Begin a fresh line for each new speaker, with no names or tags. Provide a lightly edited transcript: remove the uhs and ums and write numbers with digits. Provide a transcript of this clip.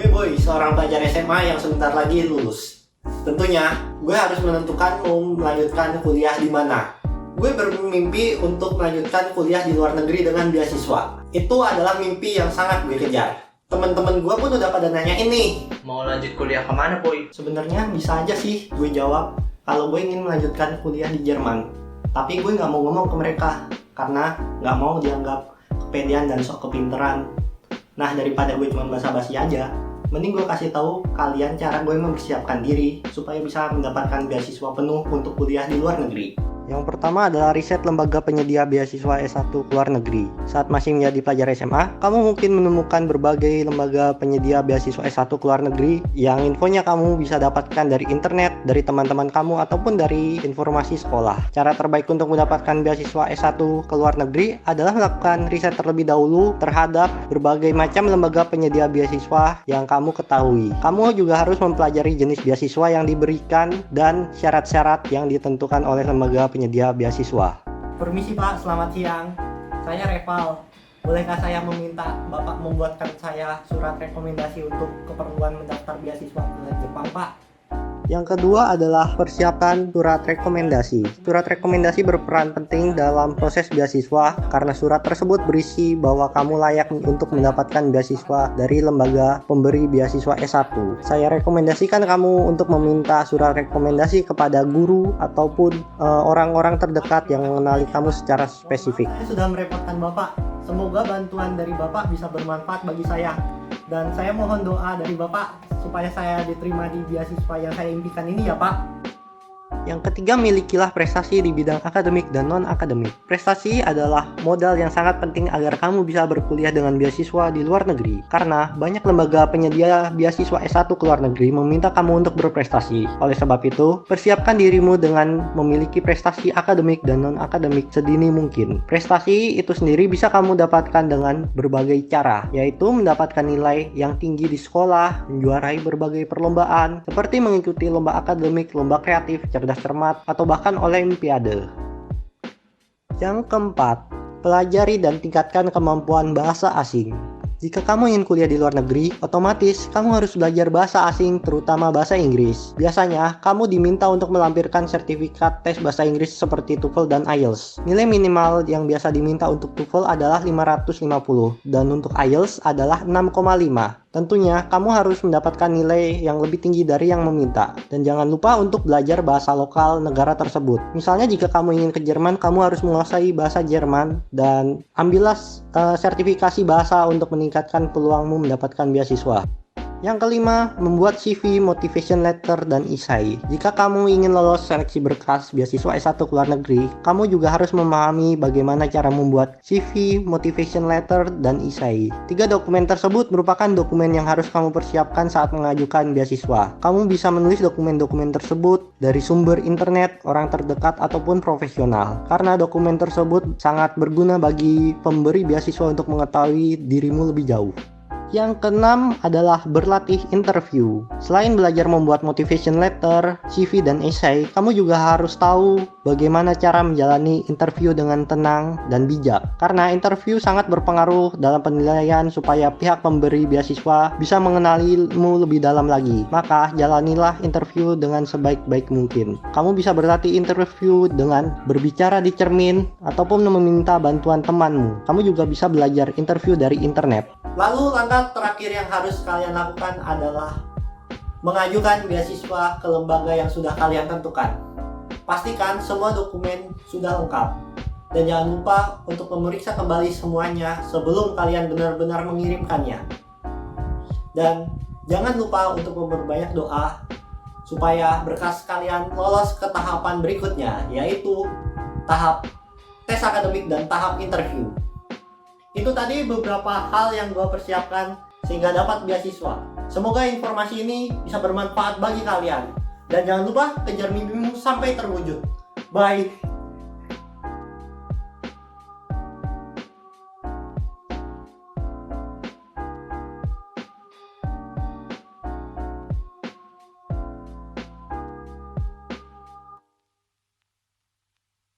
Gue Boy, seorang pelajar SMA yang sebentar lagi lulus. Tentunya, gue harus menentukan mau melanjutkan kuliah di mana. Gue bermimpi untuk melanjutkan kuliah di luar negeri dengan beasiswa. Itu adalah mimpi yang sangat gue kejar. Teman-teman gue pun udah pada nanya ini.
Mau lanjut kuliah kemana, Boy?
Sebenarnya bisa aja sih gue jawab kalau gue ingin melanjutkan kuliah di Jerman. Tapi gue nggak mau ngomong ke mereka karena nggak mau dianggap kepedean dan sok kepinteran. Nah, daripada gue cuma basa-basi aja, mending gue kasih tahu kalian cara gue mempersiapkan diri supaya bisa mendapatkan beasiswa penuh untuk kuliah di luar negeri. Yang pertama adalah riset lembaga penyedia beasiswa S1 ke luar negeri. Saat masih menjadi pelajar SMA, kamu mungkin menemukan berbagai lembaga penyedia beasiswa S1 ke luar negeri yang infonya kamu bisa dapatkan dari internet, dari teman-teman kamu, ataupun dari informasi sekolah. Cara terbaik untuk mendapatkan beasiswa S1 ke luar negeri adalah melakukan riset terlebih dahulu terhadap berbagai macam lembaga penyedia beasiswa yang kamu ketahui. Kamu juga harus mempelajari jenis beasiswa yang diberikan dan syarat-syarat yang ditentukan oleh lembaga penyedia beasiswa. Permisi Pak, selamat siang. Saya Reval. Bolehkah saya meminta Bapak membuatkan saya surat rekomendasi untuk keperluan mendaftar beasiswa ke Jepang, Pak? Yang kedua adalah persiapan surat rekomendasi. Surat rekomendasi berperan penting dalam proses beasiswa karena surat tersebut berisi bahwa kamu layak untuk mendapatkan beasiswa dari lembaga pemberi beasiswa S1. Saya rekomendasikan kamu untuk meminta surat rekomendasi kepada guru ataupun orang-orang terdekat yang mengenali kamu secara spesifik. Saya sudah merepotkan Bapak. Semoga bantuan dari Bapak bisa bermanfaat bagi saya. Dan saya mohon doa dari Bapak supaya saya diterima di beasiswa yang saya impikan ini ya Pak. Yang ketiga, milikilah prestasi di bidang akademik dan non-akademik. Prestasi adalah modal yang sangat penting agar kamu bisa berkuliah dengan beasiswa di luar negeri. Karena banyak lembaga penyedia beasiswa S1 ke luar negeri meminta kamu untuk berprestasi. Oleh sebab itu, persiapkan dirimu dengan memiliki prestasi akademik dan non-akademik sedini mungkin. Prestasi itu sendiri bisa kamu dapatkan dengan berbagai cara, yaitu mendapatkan nilai yang tinggi di sekolah, menjuarai berbagai perlombaan, seperti mengikuti lomba akademik, lomba kreatif, cerdas cermat, atau bahkan olimpiade. Yang keempat, pelajari dan tingkatkan kemampuan bahasa asing. Jika kamu ingin kuliah di luar negeri, otomatis kamu harus belajar bahasa asing, terutama bahasa Inggris. Biasanya, kamu diminta untuk melampirkan sertifikat tes bahasa Inggris seperti TOEFL dan IELTS. Nilai minimal yang biasa diminta untuk TOEFL adalah 550, dan untuk IELTS adalah 6,5. Tentunya, kamu harus mendapatkan nilai yang lebih tinggi dari yang meminta. Dan jangan lupa untuk belajar bahasa lokal negara tersebut. Misalnya, jika kamu ingin ke Jerman, kamu harus menguasai bahasa Jerman dan ambillah sertifikasi bahasa untuk meningkatkan peluangmu mendapatkan beasiswa. Yang kelima, membuat CV, motivation letter, dan esai. Jika kamu ingin lolos seleksi berkas beasiswa S1 ke luar negeri, kamu juga harus memahami bagaimana cara membuat CV, motivation letter, dan esai. Tiga dokumen tersebut merupakan dokumen yang harus kamu persiapkan saat mengajukan beasiswa. Kamu bisa menulis dokumen-dokumen tersebut dari sumber internet, orang terdekat, ataupun profesional. Karena dokumen tersebut sangat berguna bagi pemberi beasiswa untuk mengetahui dirimu lebih jauh. Yang keenam adalah berlatih interview. Selain belajar membuat motivation letter, CV, dan esai, kamu juga harus tahu bagaimana cara menjalani interview dengan tenang dan bijak. Karena interview sangat berpengaruh dalam penilaian supaya pihak pemberi beasiswa bisa mengenalimu lebih dalam lagi. Maka jalanilah interview dengan sebaik-baik mungkin. Kamu bisa berlatih interview dengan berbicara di cermin ataupun meminta bantuan temanmu. Kamu juga bisa belajar interview dari internet. Lalu langkah terakhir yang harus kalian lakukan adalah mengajukan beasiswa ke lembaga yang sudah kalian tentukan. Pastikan semua dokumen sudah lengkap. Dan jangan lupa untuk memeriksa kembali semuanya sebelum kalian benar-benar mengirimkannya. Dan jangan lupa untuk memperbanyak doa supaya berkas kalian lolos ke tahapan berikutnya, yaitu tahap tes akademik dan tahap interview. Itu tadi beberapa hal yang gue persiapkan sehingga dapat beasiswa. Semoga informasi ini bisa bermanfaat bagi kalian. Dan jangan lupa kejar mimpimu sampai terwujud. Bye!